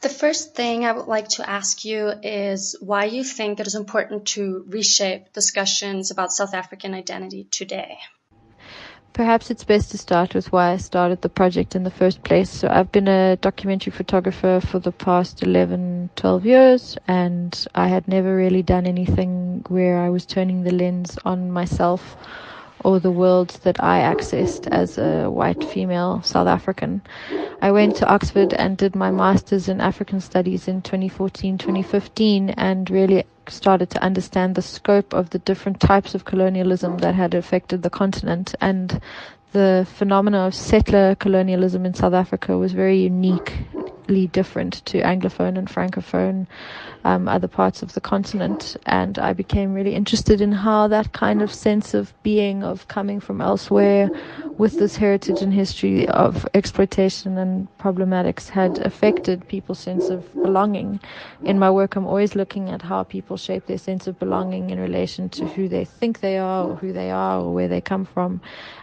The first thing I would like to ask you is why you think it is important to reshape discussions about South African identity today. Perhaps it's best to start with why I started the project in the first place. So I've been a documentary photographer for the past 11, 12 years, and I had never really done anything where I was turning the lens on myself or the world that I accessed as a white female South African. I went to Oxford and did my master's in African studies in 2014, 2015, and really started to understand the scope of the different types of colonialism that had affected the continent. And the phenomena of settler colonialism in South Africa was very uniquely different to Anglophone and Francophone other parts of the continent. And I became really interested in how that kind of sense of being, of coming from elsewhere with this heritage and history of exploitation and problematics had affected people's sense of belonging. In my work, I'm always looking at how people shape their sense of belonging in relation to who they think they are or who they are or where they come from.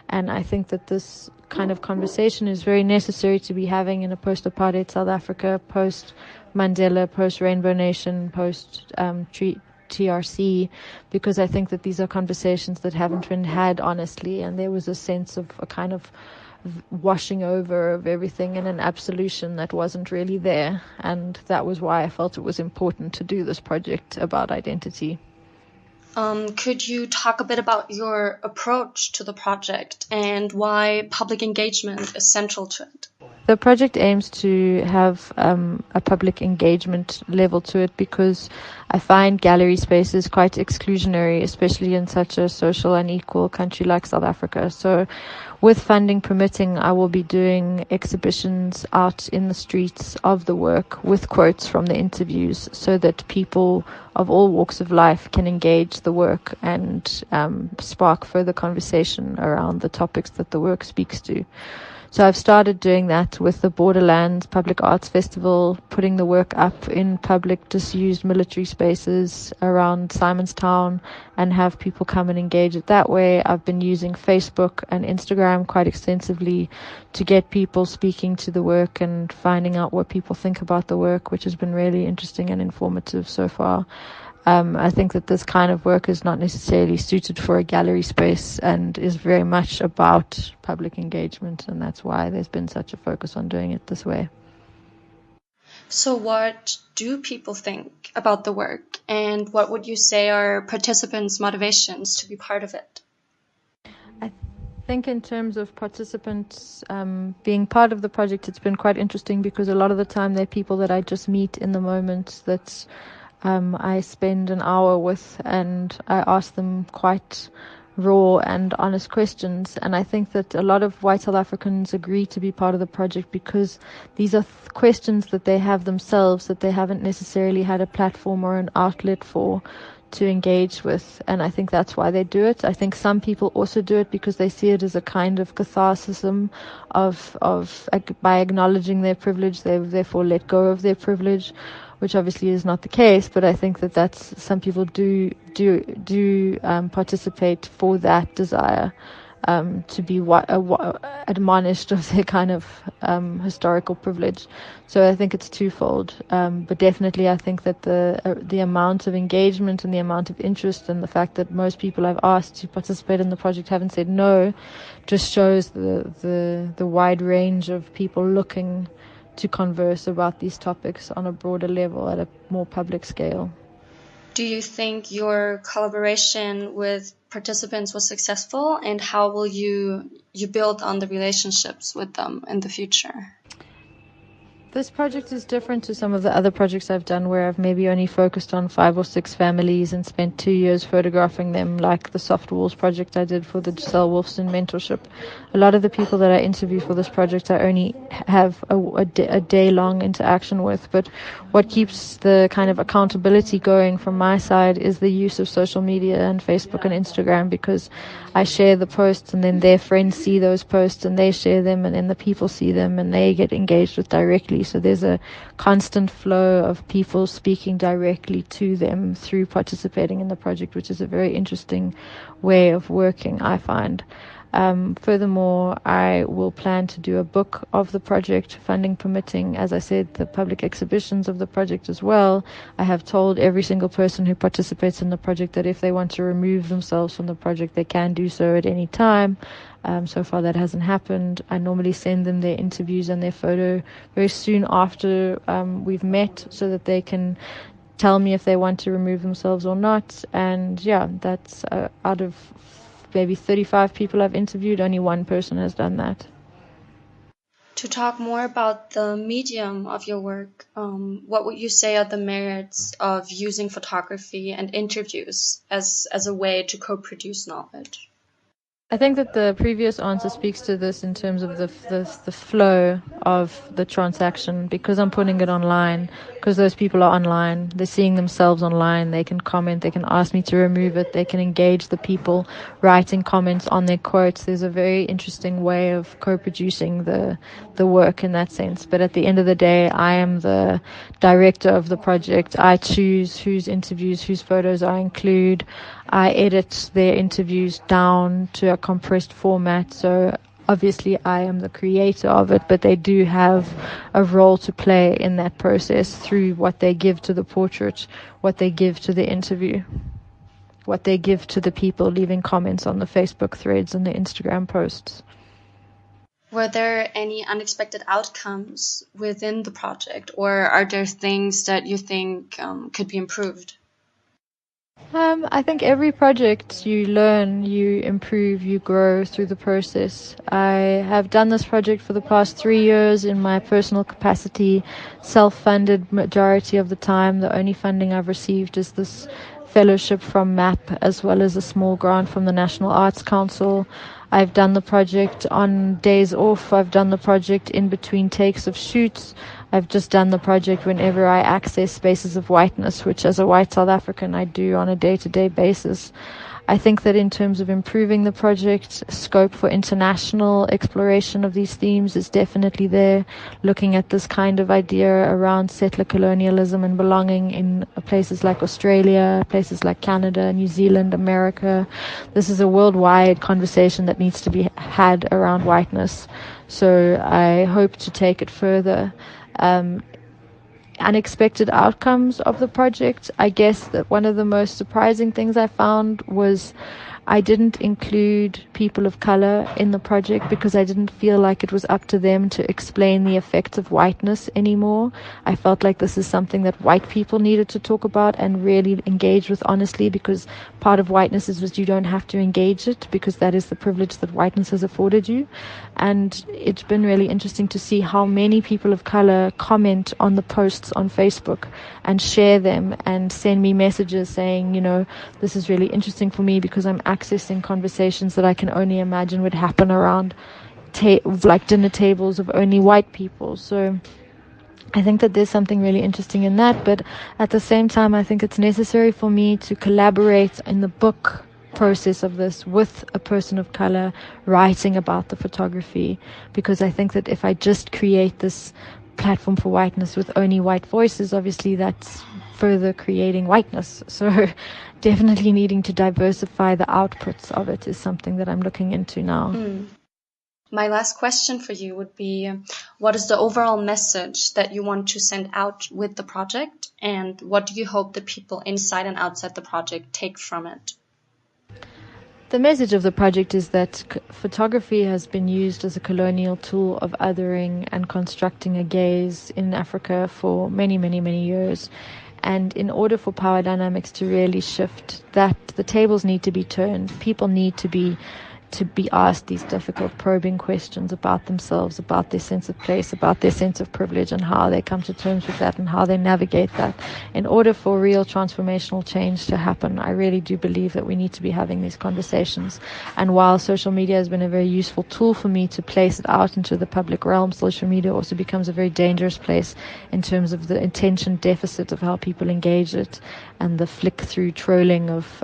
And I think that this kind of conversation is very necessary to be having in a post-Apartheid South Africa, post-Mandela, post-Rainbow Nation, post-TRC, because I think that these are conversations that haven't been had honestly, and there was a sense of a kind of washing over of everything and an absolution that wasn't really there. And that was why I felt it was important to do this project about identity. Could you talk a bit about your approach to the project and why public engagement is central to it? The project aims to have a public engagement level to it because I find gallery spaces quite exclusionary, especially in such a social and equal country like South Africa. So with funding permitting, I will be doing exhibitions out in the streets of the work with quotes from the interviews so that people of all walks of life can engage the work and spark further conversation around the topics that the work speaks to. So I've started doing that with the Borderlands Public Arts Festival, putting the work up in public disused military spaces around Simonstown and have people come and engage it that way. I've been using Facebook and Instagram quite extensively to get people speaking to the work and finding out what people think about the work, which has been really interesting and informative so far. I think that this kind of work is not necessarily suited for a gallery space and is very much about public engagement, and that's why there's been such a focus on doing it this way. So what do people think about the work, and what would you say are participants' motivations to be part of it? I think in terms of participants being part of the project, it's been quite interesting because a lot of the time they're people that I just meet in the moment that I spend an hour with, and I ask them quite raw and honest questions. And I think that a lot of white South Africans agree to be part of the project because these are questions that they have themselves that they haven't necessarily had a platform or an outlet for to engage with, and I think that's why they do it. I think some people also do it because they see it as a kind of catharsism of by acknowledging their privilege, they therefore let go of their privilege, which obviously is not the case. But I think that that's some people do participate for that desire to be admonished of their kind of historical privilege. So I think it's twofold. But definitely I think that the amount of engagement and the amount of interest and the fact that most people I've asked to participate in the project haven't said no just shows the wide range of people looking to converse about these topics on a broader level at a more public scale. Do you think your collaboration with participants was successful, and how will you build on the relationships with them in the future? This project is different to some of the other projects I've done where I've maybe only focused on 5 or 6 families and spent 2 years photographing them, like the Soft Walls project I did for the Giselle Wolfson mentorship. A lot of the people that I interview for this project I only have a day-long interaction with, but what keeps the kind of accountability going from my side is the use of social media and Facebook and Instagram, because I share the posts and then their friends see those posts and they share them and then the people see them and they get engaged with directly. So there's a constant flow of people speaking directly to them through participating in the project, which is a very interesting way of working, I find. Furthermore, I will plan to do a book of the project, funding permitting, as I said, the public exhibitions of the project as well. I have told every single person who participates in the project that if they want to remove themselves from the project, they can do so at any time. So far that hasn't happened. I normally send them their interviews and their photo very soon after we've met, so that they can tell me if they want to remove themselves or not. And yeah, that's out of maybe 35 people I've interviewed, only one person has done that. To talk more about the medium of your work, what would you say are the merits of using photography and interviews as a way to co-produce knowledge? I think that the previous answer speaks to this in terms of the flow of the transaction, because I'm putting it online, because those people are online, they're seeing themselves online, they can comment, they can ask me to remove it, they can engage the people writing comments on their quotes. There's a very interesting way of co-producing the work in that sense. But at the end of the day, I am the director of the project. I choose whose interviews, whose photos I include. I edit their interviews down to a compressed format. So obviously I am the creator of it, but they do have a role to play in that process through what they give to the portrait, what they give to the interview, what they give to the people leaving comments on the Facebook threads and the Instagram posts. Were there any unexpected outcomes within the project, or are there things that you think could be improved? I think every project you learn, you improve, you grow through the process. I have done this project for the past 3 years in my personal capacity, self-funded majority of the time. The only funding I've received is this fellowship from maHp, as well as a small grant from the National Arts Council. I've done the project on days off. I've done the project in between takes of shoots. I've just done the project whenever I access spaces of whiteness, which as a white South African I do on a day-to-day basis. I think that in terms of improving the project, scope for international exploration of these themes is definitely there. Looking at this kind of idea around settler colonialism and belonging in places like Australia, places like Canada, New Zealand, America. This is a worldwide conversation that needs to be had around whiteness. So I hope to take it further. Unexpected outcomes of the project. I guess that one of the most surprising things I found was I didn't include people of color in the project because I didn't feel like it was up to them to explain the effects of whiteness anymore. I felt like this is something that white people needed to talk about and really engage with honestly, because part of whiteness is that you don't have to engage it, because that is the privilege that whiteness has afforded you. And it's been really interesting to see how many people of color comment on the posts on Facebook and share them and send me messages saying, you know, this is really interesting for me because I'm accessing conversations that I can only imagine would happen around like dinner tables of only white people. So I think that there's something really interesting in that, but at the same time I think it's necessary for me to collaborate in the book process of this with a person of color writing about the photography, because I think that if I just create this platform for whiteness with only white voices, obviously that's further creating whiteness. So definitely needing to diversify the outputs of it is something that I'm looking into now. My last question for you would be, what is the overall message that you want to send out with the project, and what do you hope the people inside and outside the project take from it? The message of the project is that photography has been used as a colonial tool of othering and constructing a gaze in Africa for many, many, many years. And in order for power dynamics to really shift, that the tables need to be turned. People need to be asked these difficult probing questions about themselves, about their sense of place, about their sense of privilege, and how they come to terms with that and how they navigate that. In order for real transformational change to happen, I really do believe that we need to be having these conversations. And while social media has been a very useful tool for me to place it out into the public realm, social media also becomes a very dangerous place in terms of the attention deficit of how people engage it and the flick through trolling of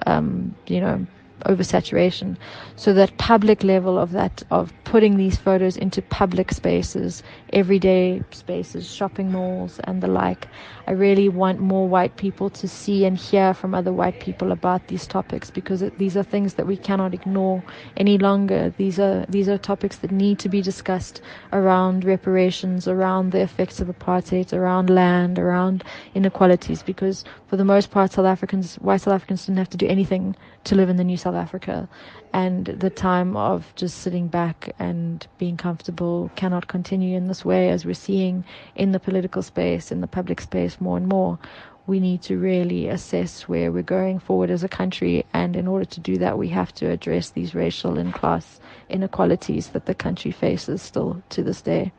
oversaturation. So that public level of that, of putting these photos into public spaces, everyday spaces, shopping malls and the like. I really want more white people to see and hear from other white people about these topics, because these are things that we cannot ignore any longer. These are topics that need to be discussed, around reparations, around the effects of apartheid, around land, around inequalities, because for the most part, white South Africans didn't have to do anything to live in the new South Africa. And the time of just sitting back and being comfortable cannot continue in this way, as we're seeing in the political space, in the public space more and more. We need to really assess where we're going forward as a country, and in order to do that, we have to address these racial and class inequalities that the country faces still to this day.